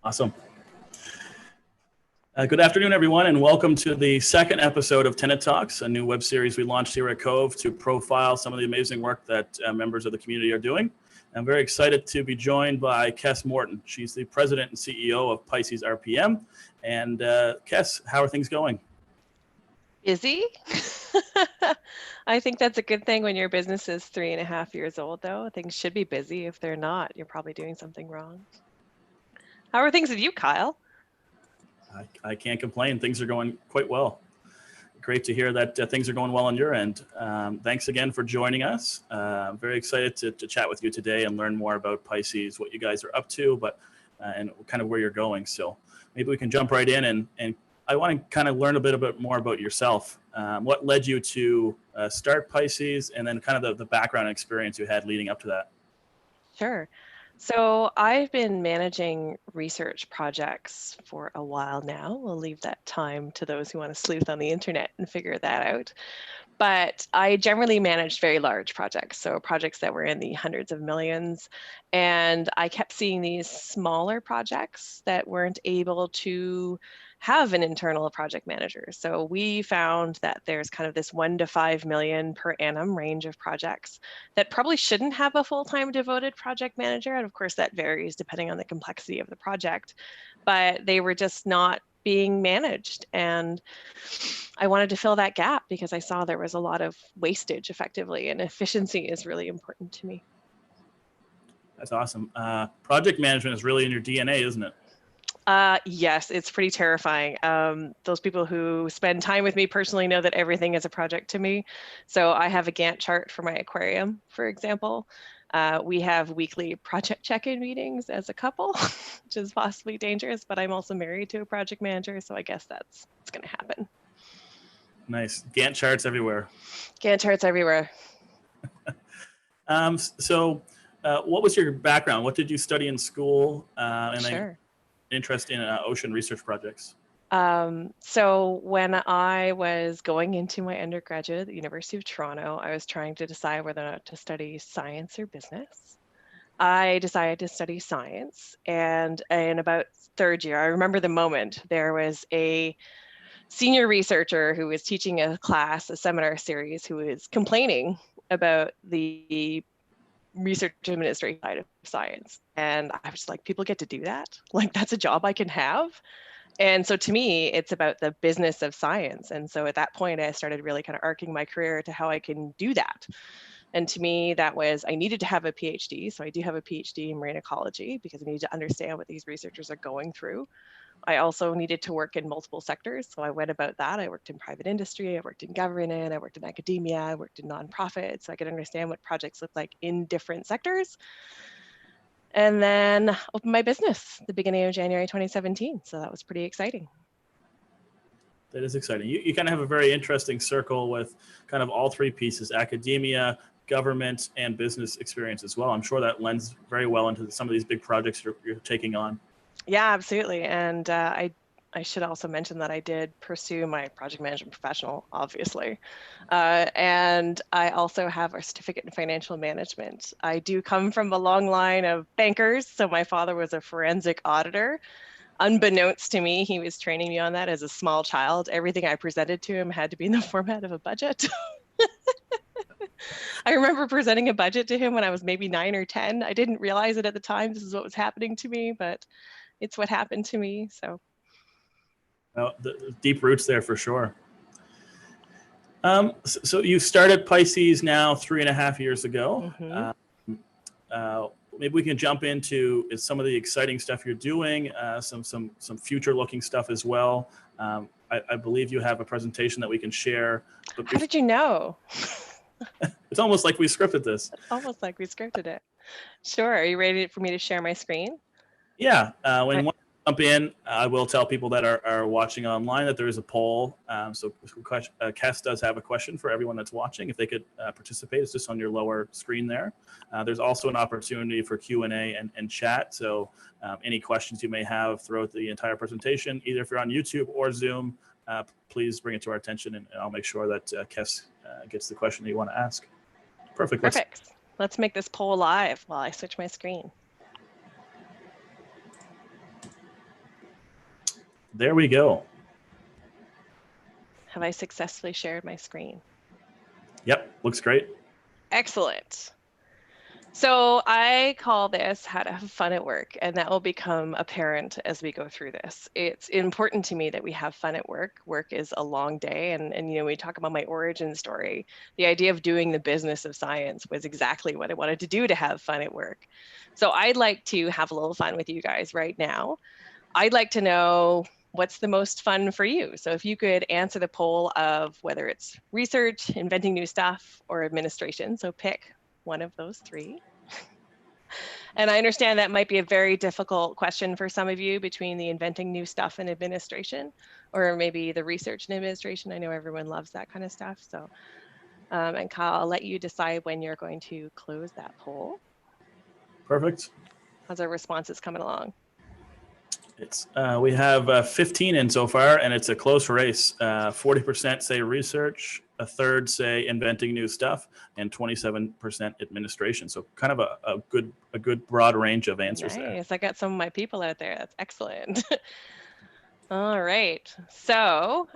Awesome. Good afternoon, everyone, and welcome to the second episode of Tenant Talks, a new web series we launched here at COVE to profile some of the amazing work that members of the community are doing. I'm very excited to be joined by Morton. She's the president and CEO of Pisces RPM. And Kes, how are things going? Busy. I think that's a good thing when your business is 3.5 years old, though. Things should be busy. If they're not, you're probably doing something wrong. How are things with you, Kyle? I can't complain. Things are going quite well. Great to hear that things are going well on your end. Thanks again for joining us. I'm very excited to chat with you today and learn more about Pisces, what you guys are up to, and kind of where you're going. So maybe we can jump right in and I want to kind of learn a bit more about yourself. What led you to start Pisces, and then kind of the background experience you had leading up to that? Sure. So I've been managing research projects for a while now. We'll leave that time to those who want to sleuth on the internet and figure that out. But I generally managed very large projects, so projects that were in the hundreds of millions. And I kept seeing these smaller projects that weren't able to have an internal project manager. So we found that there's kind of this 1 to 5 million per annum range of projects that probably shouldn't have a full-time devoted project manager. And of course, that varies depending on the complexity of the project, but they were just not being managed. And I wanted to fill that gap because I saw there was a lot of wastage effectively, and efficiency is really important to me. That's awesome. Project management is really in your DNA, isn't it? Yes, it's pretty terrifying. Those people who spend time with me personally know that everything is a project to me. So I have a Gantt chart for my aquarium, for example. We have weekly project check-in meetings as a couple, which is possibly dangerous, but I'm also married to a project manager, so I guess that's what's going to happen. Nice. Gantt charts everywhere. Gantt charts everywhere. What was your background? What did you study in school? Sure. Interest in ocean research projects? So when I was going into my undergraduate at the University of Toronto, I was trying to decide whether or not to study science or business. I decided to study science, and in about third year, I remember the moment, there was a senior researcher who was teaching a class, a seminar series, who was complaining about the research administration side of science. And I was like, people get to do that? Like, that's a job I can have? And so to me, it's about the business of science. And so at that point, I started really kind of arcing my career to how I can do that. And to me, that was, I needed to have a PhD. So I do have a PhD in marine ecology because I need to understand what these researchers are going through. I also needed to work in multiple sectors. So I went about that. I worked in private industry, I worked in government, I worked in academia, I worked in nonprofits, so I could understand what projects look like in different sectors. And then opened my business at the beginning of January 2017. So that was pretty exciting. That is exciting. You kind of have a very interesting circle with kind of all three pieces: academia, government, and business experience as well. I'm sure that lends very well into some of these big projects you're taking on. Yeah, absolutely. And I should also mention that I did pursue my project management professional, obviously. And I also have a certificate in financial management. I do come from a long line of bankers. So my father was a forensic auditor. Unbeknownst to me, he was training me on that as a small child. Everything I presented to him had to be in the format of a budget. I remember presenting a budget to him when I was maybe 9 or 10. I didn't realize it at the time. This is what was happening to me, but it's what happened to me. So, the deep roots there for sure. So you started Pisces now 3.5 years ago. mm-hmm. Maybe we can jump into some of the exciting stuff you're doing, some future-looking stuff as well. I believe you have a presentation that we can share. But how did you know? It's almost like we scripted this. It's almost like we scripted it. Sure. Are you ready for me to share my screen? Yeah. When you jump in, I will tell people that are watching online that there is a poll. So Kes does have a question for everyone that's watching. If they could participate, it's just on your lower screen there. There's also an opportunity for Q&A and chat. So any questions you may have throughout the entire presentation, either if you're on YouTube or Zoom, please bring it to our attention, and I'll make sure that Kes gets the question that you want to ask. Perfect. Let's make this poll live while I switch my screen. There we go. Have I successfully shared my screen? Yep, looks great. Excellent. So I call this how to have fun at work, and that will become apparent as we go through this. It's important to me that we have fun at work. Work is a long day, and you know, we talk about my origin story. The idea of doing the business of science was exactly what I wanted to do to have fun at work. So I'd like to have a little fun with you guys right now. I'd like to know what's the most fun for you. So if you could answer the poll of whether it's research, inventing new stuff, or administration. So pick one of those three. And I understand that might be a very difficult question for some of you between the inventing new stuff and administration, or maybe the research and administration. I know everyone loves that kind of stuff. So, and Kyle, I'll let you decide when you're going to close that poll. Perfect. How's our responses coming along? It's we have 15 in so far, and it's a close race. 40% say research, a third say inventing new stuff, and 27% administration. So kind of a good broad range of answers there. Nice. I got some of my people out there. That's excellent. All right. So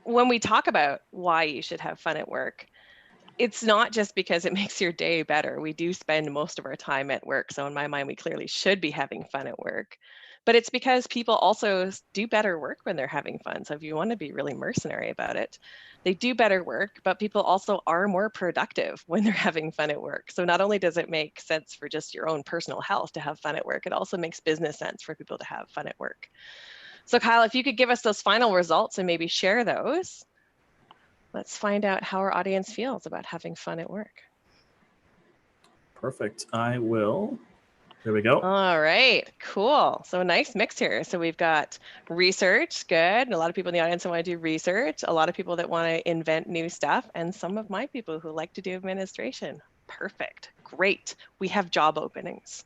when we talk about why you should have fun at work, it's not just because it makes your day better. We do spend most of our time at work. So in my mind, we clearly should be having fun at work. But it's because people also do better work when they're having fun. So if you want to be really mercenary about it, they do better work, but people also are more productive when they're having fun at work. So not only does it make sense for just your own personal health to have fun at work, it also makes business sense for people to have fun at work. So Kyle, if you could give us those final results and maybe share those, let's find out how our audience feels about having fun at work. Perfect. I will. There we go. All right, cool. So a nice mix here. So we've got research, good. A lot of people in the audience that want to do research, a lot of people that want to invent new stuff, and some of my people who like to do administration. Perfect, great. We have job openings.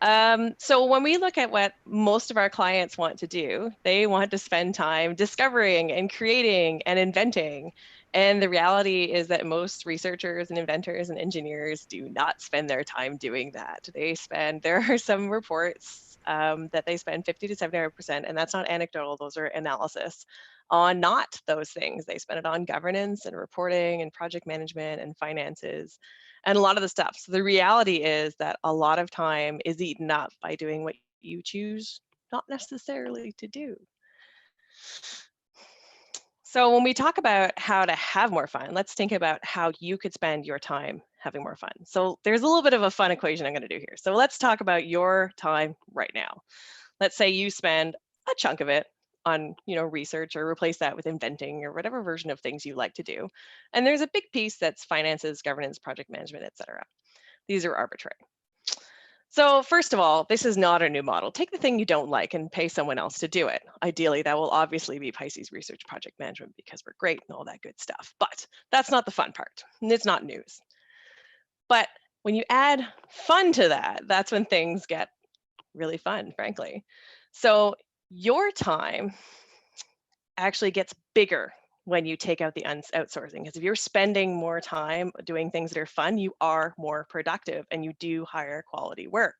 So when we look at what most of our clients want to do, they want to spend time discovering and creating and inventing. And the reality is that most researchers and inventors and engineers do not spend their time doing that. There are some reports that they spend 50 to 75%, and that's not anecdotal, those are analysis, on not those things. They spend it on governance and reporting and project management and finances and a lot of the stuff. So the reality is that a lot of time is eaten up by doing what you choose not necessarily to do. So when we talk about how to have more fun, let's think about how you could spend your time having more fun. So there's a little bit of a fun equation I'm going to do here. So let's talk about your time right now. Let's say you spend a chunk of it on, research, or replace that with inventing or whatever version of things you like to do. And there's a big piece that's finances, governance, project management, etc. These are arbitrary. So first of all, this is not a new model. Take the thing you don't like and pay someone else to do it. Ideally, that will obviously be Pisces research project management because we're great and all that good stuff. But that's not the fun part. It's not news. But when you add fun to that, that's when things get really fun, frankly. So your time actually gets bigger when you take out the outsourcing, because if you're spending more time doing things that are fun, you are more productive and you do higher quality work.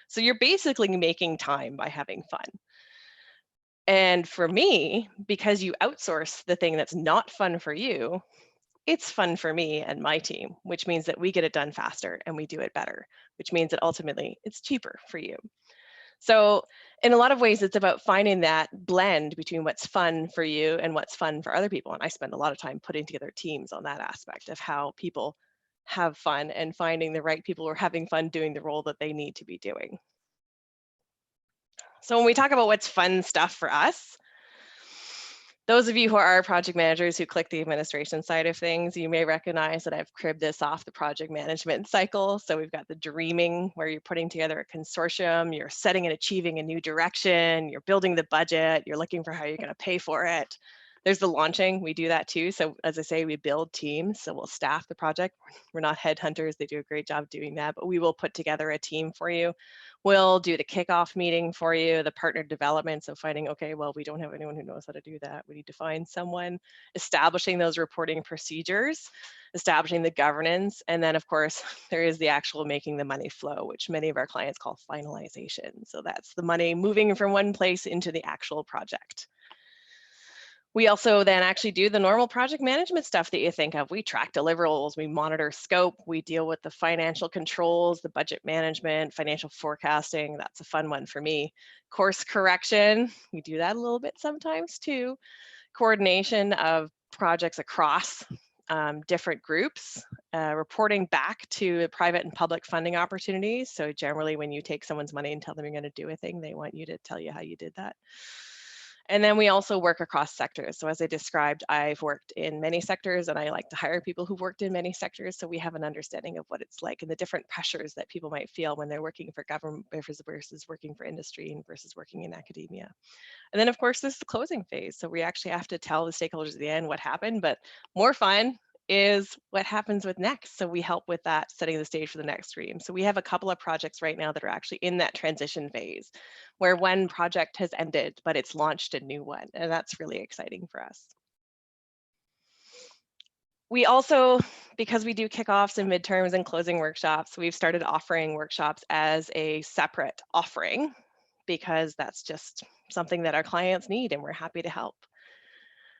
So you're basically making time by having fun. And for me, because you outsource the thing that's not fun for you, it's fun for me and my team, which means that we get it done faster and we do it better, which means that ultimately it's cheaper for you. So in a lot of ways, it's about finding that blend between what's fun for you and what's fun for other people. And I spend a lot of time putting together teams on that aspect of how people have fun and finding the right people who are having fun doing the role that they need to be doing. So when we talk about what's fun stuff for us, those of you who are project managers who click the administration side of things, you may recognize that I've cribbed this off the project management cycle. So we've got the dreaming, where you're putting together a consortium, you're setting and achieving a new direction, you're building the budget, you're looking for how you're going to pay for it. There's the launching, we do that too. So as I say, we build teams, so we'll staff the project. We're not headhunters, they do a great job doing that, but we will put together a team for you. We'll do the kickoff meeting for you, the partner development, so finding, okay, well, we don't have anyone who knows how to do that. We need to find someone, establishing those reporting procedures, establishing the governance, and then of course, there is the actual making the money flow, which many of our clients call finalization. So that's the money moving from one place into the actual project. We also then actually do the normal project management stuff that you think of. We track deliverables, we monitor scope, we deal with the financial controls, the budget management, financial forecasting. That's a fun one for me. Course correction, we do that a little bit sometimes too. Coordination of projects across different groups, reporting back to private and public funding opportunities. So generally when you take someone's money and tell them you're going to do a thing, they want you to tell you how you did that. And then we also work across sectors. So as I described, I've worked in many sectors and I like to hire people who've worked in many sectors. So we have an understanding of what it's like and the different pressures that people might feel when they're working for government versus working for industry and versus working in academia. And then of course, there's the closing phase. So we actually have to tell the stakeholders at the end what happened, but more fun is what happens with next. So we help with that, setting the stage for the next stream. So we have a couple of projects right now that are actually in that transition phase where one project has ended, but it's launched a new one. And that's really exciting for us. We also, because we do kickoffs and midterms and closing workshops, we've started offering workshops as a separate offering because that's just something that our clients need and we're happy to help.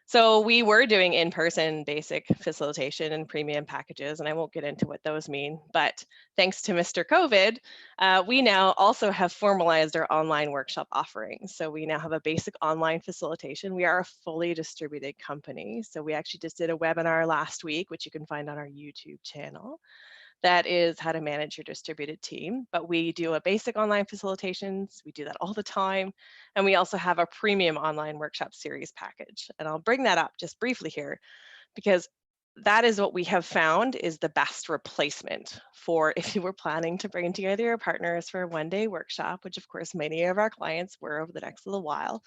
So we were doing in-person basic facilitation and premium packages, and I won't get into what those mean, but thanks to Mr. COVID, we now also have formalized our online workshop offerings. So we now have a basic online facilitation. We are a fully distributed company. So we actually just did a webinar last week, which you can find on our YouTube channel. That is how to manage your distributed team. But we do a basic online facilitations. We do that all the time. And we also have a premium online workshop series package. And I'll bring that up just briefly here because that is what we have found is the best replacement for if you were planning to bring together your partners for a one-day workshop, which of course many of our clients were over the next little while.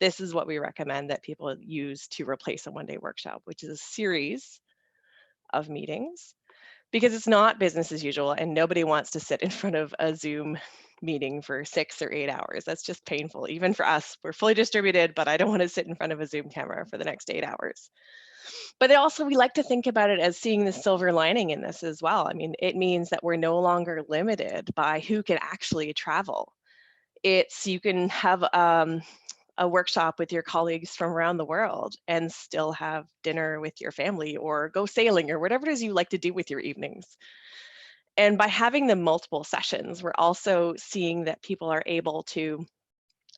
This is what we recommend that people use to replace a one-day workshop, which is a series of meetings. Because it's not business as usual and nobody wants to sit in front of a Zoom meeting for 6 or 8 hours. That's just painful. Even for us, we're fully distributed, but I don't want to sit in front of a Zoom camera for the next 8 hours. But also we like to think about it as seeing the silver lining in this as well. I mean, it means that we're no longer limited by who can actually travel. It's, you can have a workshop with your colleagues from around the world and still have dinner with your family or go sailing or whatever it is you like to do with your evenings. And by having the multiple sessions, we're also seeing that people are able to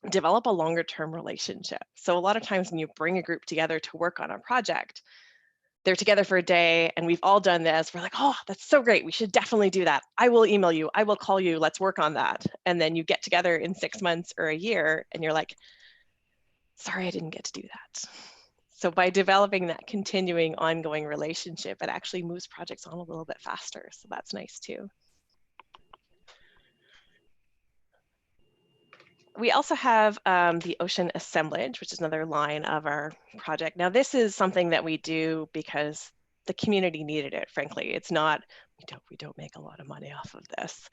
develop a longer term relationship. So a lot of times when you bring a group together to work on a project, they're together for a day and we've all done this. We're like, oh, that's so great. We should definitely do that. I will email you. I will call you. Let's work on that. And then you get together in 6 months or a year and you're like, sorry, I didn't get to do that. So by developing that continuing ongoing relationship, it actually moves projects on a little bit faster. So that's nice too. We also have the ocean assemblage, which is another line of our project. Now, this is something that we do because the community needed it, frankly. It's not, we don't make a lot of money off of this.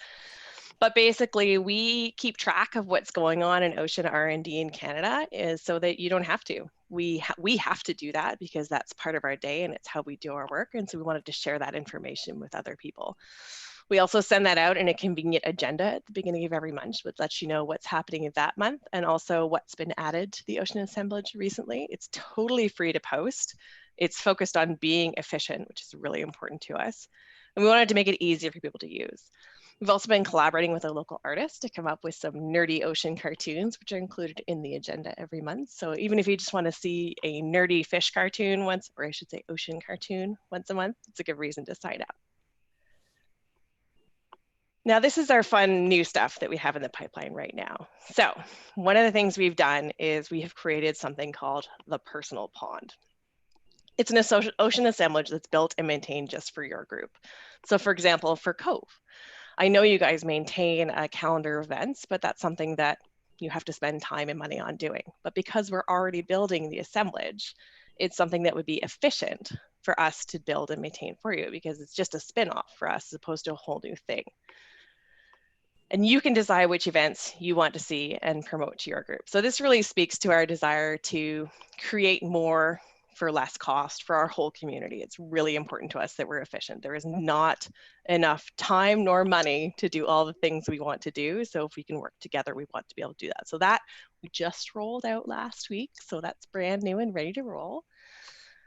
But basically, we keep track of what's going on in ocean R&D in Canada is so that you don't have to. We have to do that because that's part of our day and it's how we do our work. And so we wanted to share that information with other people. We also send that out in a convenient agenda at the beginning of every month, which lets you know what's happening in that month and also what's been added to the ocean assemblage recently. It's totally free to post. It's focused on being efficient, which is really important to us. And we wanted to make it easier for people to use. We've also been collaborating with a local artist to come up with some nerdy ocean cartoons, which are included in the agenda every month. So even if you just want to see a nerdy fish cartoon once, or I should say ocean cartoon once a month, it's a good reason to sign up. Now, this is our fun new stuff that we have in the pipeline right now. So one of the things we've done is we have created something called the personal pond. It's an ocean assemblage that's built and maintained just for your group. So for example, for COVE, I know you guys maintain a calendar of events, but that's something that you have to spend time and money on doing. But because we're already building the assemblage, it's something that would be efficient for us to build and maintain for you, because it's just a spin-off for us as opposed to a whole new thing. And you can decide which events you want to see and promote to your group. So this really speaks to our desire to create more for less cost for our whole community. It's really important to us that we're efficient. There is not enough time nor money to do all the things we want to do. So if we can work together, we want to be able to do that. So that we just rolled out last week. So that's brand new and ready to roll.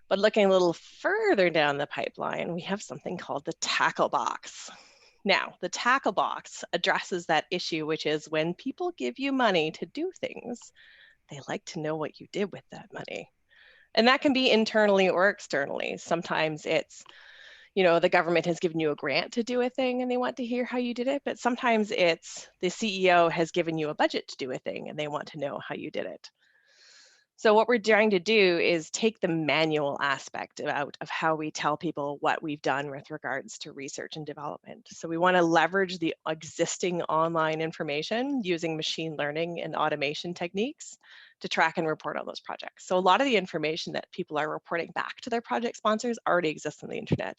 But looking a little further down the pipeline, we have something called the tackle box. Now, the tackle box addresses that issue, which is when people give you money to do things, they like to know what you did with that money. And that can be internally or externally. Sometimes it's, you know, the government has given you a grant to do a thing and they want to hear how you did it. But sometimes it's the CEO has given you a budget to do a thing and they want to know how you did it. So what we're trying to do is take the manual aspect out of how we tell people what we've done with regards to research and development. So we want to leverage the existing online information using machine learning and automation techniques to track and report on those projects. So a lot of the information that people are reporting back to their project sponsors already exists on the internet,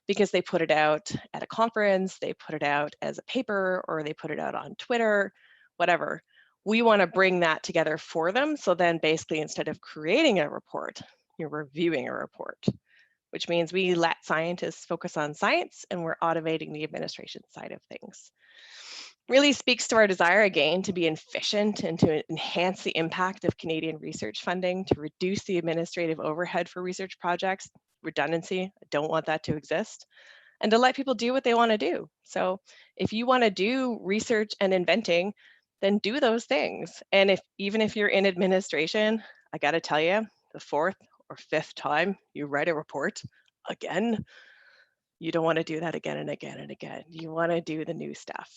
because they put it out at a conference, they put it out as a paper, or they put it out on Twitter, whatever. We want to bring that together for them. So then basically, instead of creating a report, you're reviewing a report, which means we let scientists focus on science and we're automating the administration side of things. Really speaks to our desire, again, to be efficient and to enhance the impact of Canadian research funding, to reduce the administrative overhead for research projects, redundancy, I don't want that to exist, and to let people do what they want to do. So if you want to do research and inventing, then do those things. And even if you're in administration, I got to tell you, the fourth or fifth time you write a report again, you don't want to do that again and again and again. You want to do the new stuff.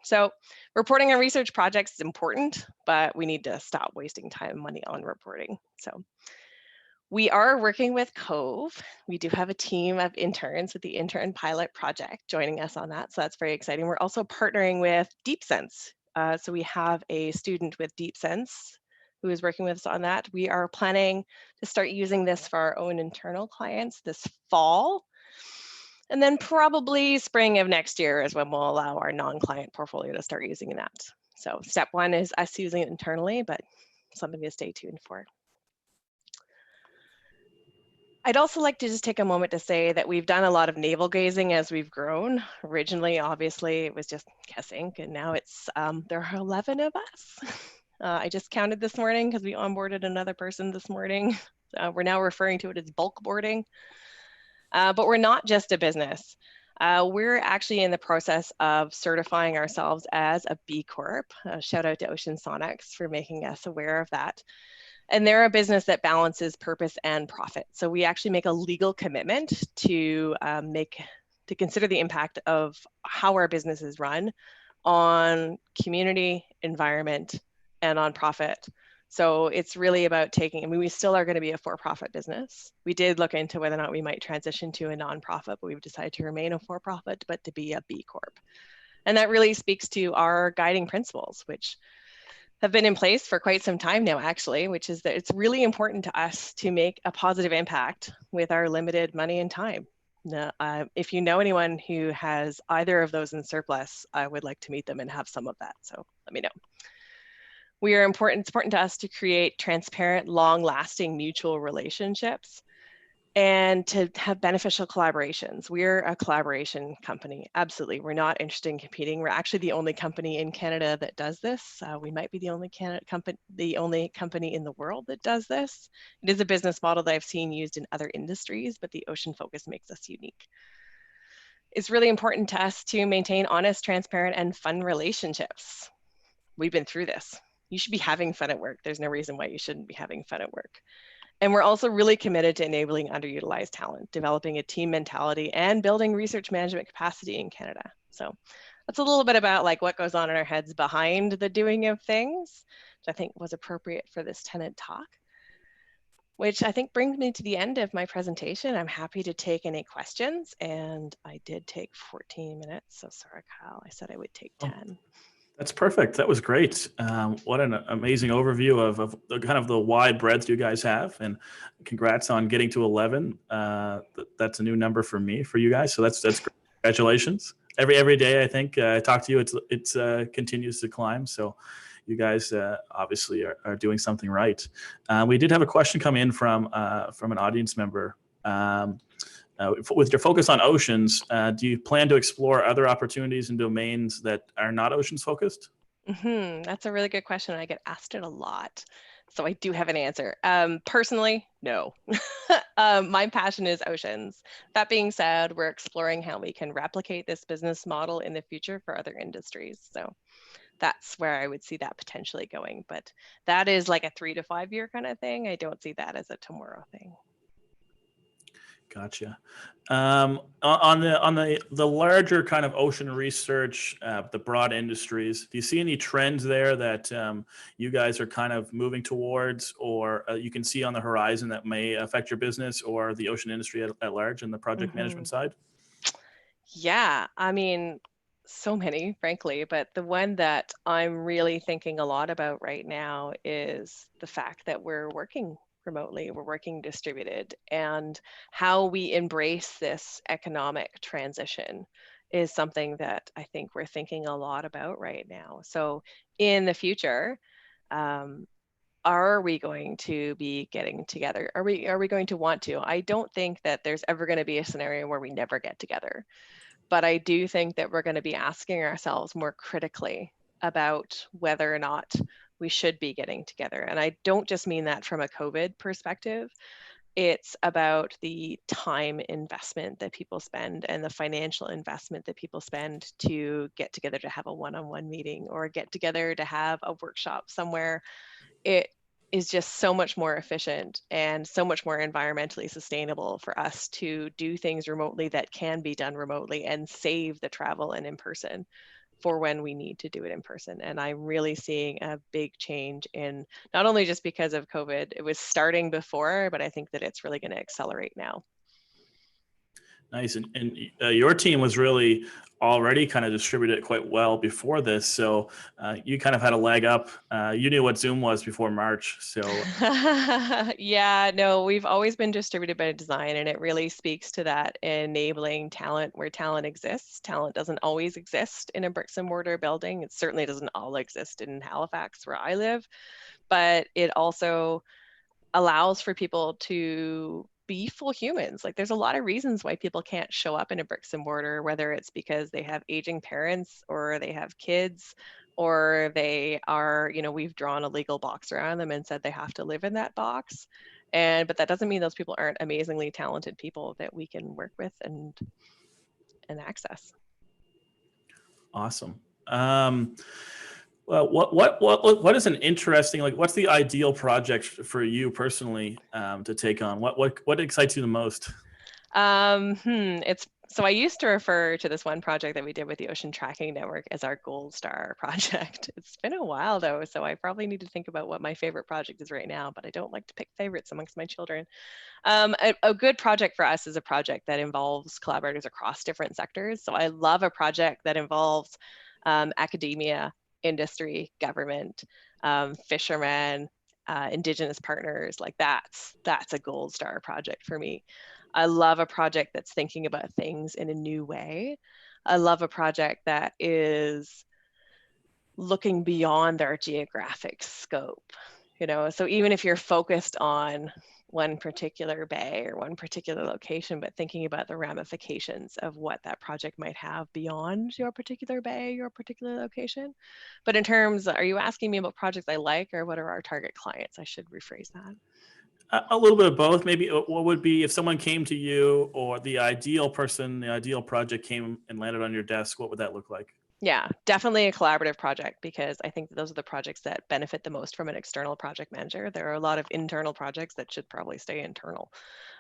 So reporting on research projects is important, but we need to stop wasting time and money on reporting. So we are working with COVE. We do have a team of interns with the intern pilot project joining us on that. So that's very exciting. We're also partnering with DeepSense. So we have a student with DeepSense who is working with us on that. We are planning to start using this for our own internal clients this fall. And then probably spring of next year is when we'll allow our non-client portfolio to start using that. So step one is us using it internally, but something to stay tuned for. I'd also like to just take a moment to say that we've done a lot of navel gazing as we've grown. Originally, obviously, it was just Kess Inc., and now it's there are 11 of us. I just counted this morning because we onboarded another person this morning. We're now referring to it as bulk boarding. But we're not just a business. We're actually in the process of certifying ourselves as a B Corp. Shout out to Ocean Sonics for making us aware of that. And they're a business that balances purpose and profit. So we actually make a legal commitment to consider the impact of how our business is run on community, environment, and on profit. So it's really about we still are going to be a for-profit business. We did look into whether or not we might transition to a nonprofit, but we've decided to remain a for-profit, but to be a B Corp. And that really speaks to our guiding principles, which have been in place for quite some time now, actually, which is that it's really important to us to make a positive impact with our limited money and time. Now, if you know anyone who has either of those in surplus, I would like to meet them and have some of that. So let me know. It's important to us to create transparent, long-lasting mutual relationships and to have beneficial collaborations. We're a collaboration company, absolutely. We're not interested in competing. We're actually the only company in Canada that does this. We might be the only company in the world that does this. It is a business model that I've seen used in other industries, but the ocean focus makes us unique. It's really important to us to maintain honest, transparent, and fun relationships. We've been through this. You should be having fun at work. There's no reason why you shouldn't be having fun at work. And we're also really committed to enabling underutilized talent, developing a team mentality, and building research management capacity in Canada. So that's a little bit about like what goes on in our heads behind the doing of things, which I think was appropriate for this tenant talk, which I think brings me to the end of my presentation. I'm happy to take any questions, and I did take 14 minutes. So sorry, Kyle, I said I would take 10. That's perfect. That was great. What an amazing overview of the kind of the wide breadth you guys have, and congrats on getting to 11. That's a new number for me, for you guys. So that's great. Congratulations. Every day I think I talk to you, it's continues to climb. So you guys obviously are doing something right. We did have a question come in from an audience member. With your focus on oceans, do you plan to explore other opportunities and domains that are not oceans focused? That's a really good question. I get asked it a lot. So I do have an answer. Personally, no. My passion is oceans. That being said, we're exploring how we can replicate this business model in the future for other industries. So that's where I would see that potentially going. But that is like a 3 to 5 year kind of thing. I don't see that as a tomorrow thing. Gotcha. On the larger kind of ocean research, the broad industries, do you see any trends there that you guys are kind of moving towards, or you can see on the horizon that may affect your business or the ocean industry at large in the project management side? Yeah, I mean, so many, frankly, but the one that I'm really thinking a lot about right now is the fact that we're working remotely, we're working distributed, and how we embrace this economic transition is something that I think we're thinking a lot about right now. So in the future, um, are we going to be getting together? Are we going to want to? I don't think that there's ever going to be a scenario where we never get together. But I do think that we're going to be asking ourselves more critically about whether or not we should be getting together. And I don't just mean that from a COVID perspective. It's about the time investment that people spend and the financial investment that people spend to get together to have a one-on-one meeting or get together to have a workshop somewhere. It is just so much more efficient and so much more environmentally sustainable for us to do things remotely that can be done remotely and save the travel and in person for when we need to do it in person. And I'm really seeing a big change in, not only just because of COVID, it was starting before, but I think that it's really going to accelerate now. Nice. And your team was really already kind of distributed quite well before this. So you kind of had a leg up. You knew what Zoom was before March. So yeah, no, we've always been distributed by design, and it really speaks to that enabling talent where talent exists. Talent doesn't always exist in a bricks and mortar building. It certainly doesn't all exist in Halifax where I live, but it also allows for people to be full humans. Like there's a lot of reasons why people can't show up in a bricks and mortar, whether it's because they have aging parents or they have kids or they are, we've drawn a legal box around them and said they have to live in that box. But that doesn't mean those people aren't amazingly talented people that we can work with and access. awesome. Well, what is an interesting, like, what's the ideal project for you personally to take on? What excites you the most? It's so I used to refer to this one project that we did with the Ocean Tracking Network as our gold star project. It's been a while though, so I probably need to think about what my favorite project is right now, but I don't like to pick favorites amongst my children. A good project for us is a project that involves collaborators across different sectors. So I love a project that involves academia, industry, government, fishermen, Indigenous partners. Like that's a gold star project for me. I love a project that's thinking about things in a new way. I love a project that is looking beyond our geographic scope. So even if you're focused on one particular bay or one particular location, but thinking about the ramifications of what that project might have beyond your particular bay, your particular location. But in terms, are you asking me about projects I like or what are our target clients? I should rephrase that. A little bit of both. Maybe what would be if someone came to you, or the ideal person, the ideal project came and landed on your desk, what would that look like? Yeah, definitely a collaborative project because I think those are the projects that benefit the most from an external project manager. There are a lot of internal projects that should probably stay internal.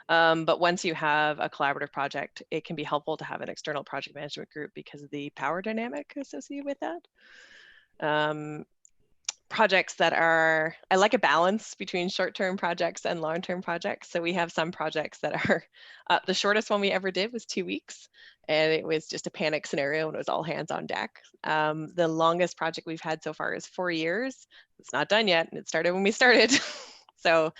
But once you have a collaborative project, it can be helpful to have an external project management group because of the power dynamic associated with that. projects that are, I like a balance between short-term projects and long-term projects. So we have some projects that are, the shortest one we ever did was 2 weeks, and it was just a panic scenario and it was all hands on deck. The longest project we've had so far is 4 years. It's not done yet, and it started when we started. So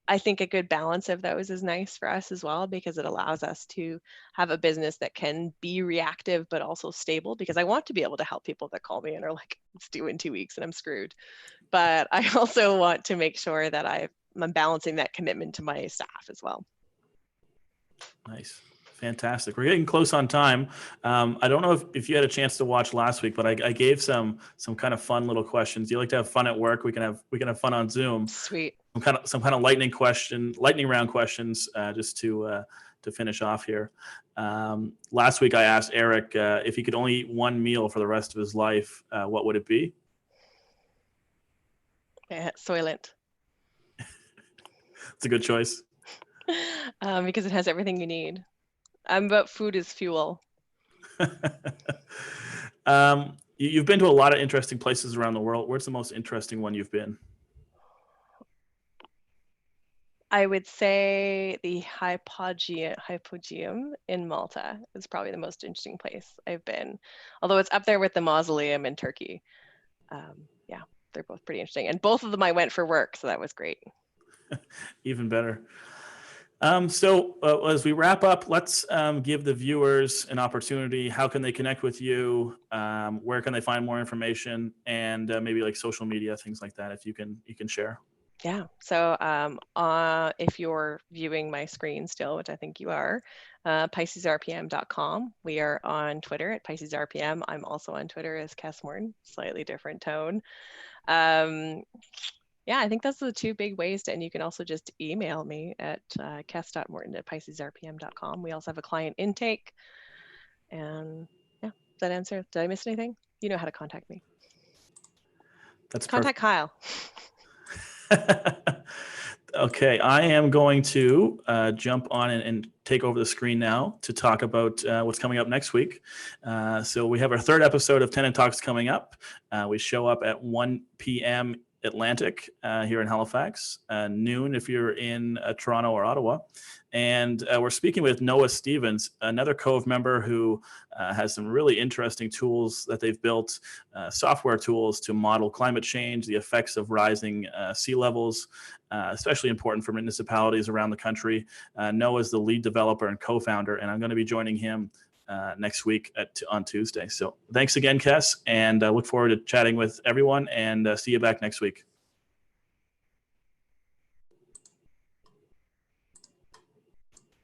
I think a good balance of those is nice for us as well, because it allows us to have a business that can be reactive but also stable, because I want to be able to help people that call me and are like, it's due in 2 weeks and I'm screwed. But I also want to make sure that I'm balancing that commitment to my staff as well. Nice. Fantastic. We're getting close on time. I don't know if you had a chance to watch last week, but I gave some kind of fun little questions. You like to have fun at work? We can have fun on Zoom. Sweet. Some kind of lightning round questions, just to finish off here. Last week I asked Eric if he could only eat one meal for the rest of his life, what would it be? Soylent. It's a good choice. Because it has everything you need. But food is fuel. You've been to a lot of interesting places around the world. Where's the most interesting one you've been? I would say the Hypogeum in Malta is probably the most interesting place I've been. Although it's up there with the mausoleum in Turkey. Yeah, they're both pretty interesting. And both of them I went for work, so that was great. Even better. So as we wrap up, let's give the viewers an opportunity. How can they connect with you? Where can they find more information? And maybe like social media, things like that, if you can share. Yeah. So if you're viewing my screen still, which I think you are, PiscesRPM.com. We are on Twitter at PiscesRPM. I'm also on Twitter as Cass Morton, slightly different tone. Yeah, I think those are the two big ways. And you can also just email me at cass.morton@PiscesRPM.com. We also have a client intake. And yeah, does that answer? Did I miss anything? You know how to contact me. That's contact perfect. Kyle. Okay, I am going to jump on and take over the screen now to talk about what's coming up next week. So we have our third episode of Tenant Talks coming up. We show up at 1 p.m. Atlantic here in Halifax, noon if you're in Toronto or Ottawa. And we're speaking with Noah Stevens, another COVE member who has some really interesting tools that they've built, software tools to model climate change, the effects of rising sea levels, especially important for municipalities around the country. Noah is the lead developer and co-founder, and I'm going to be joining him next week on Tuesday. So thanks again, Kes, and I look forward to chatting with everyone, and see you back next week.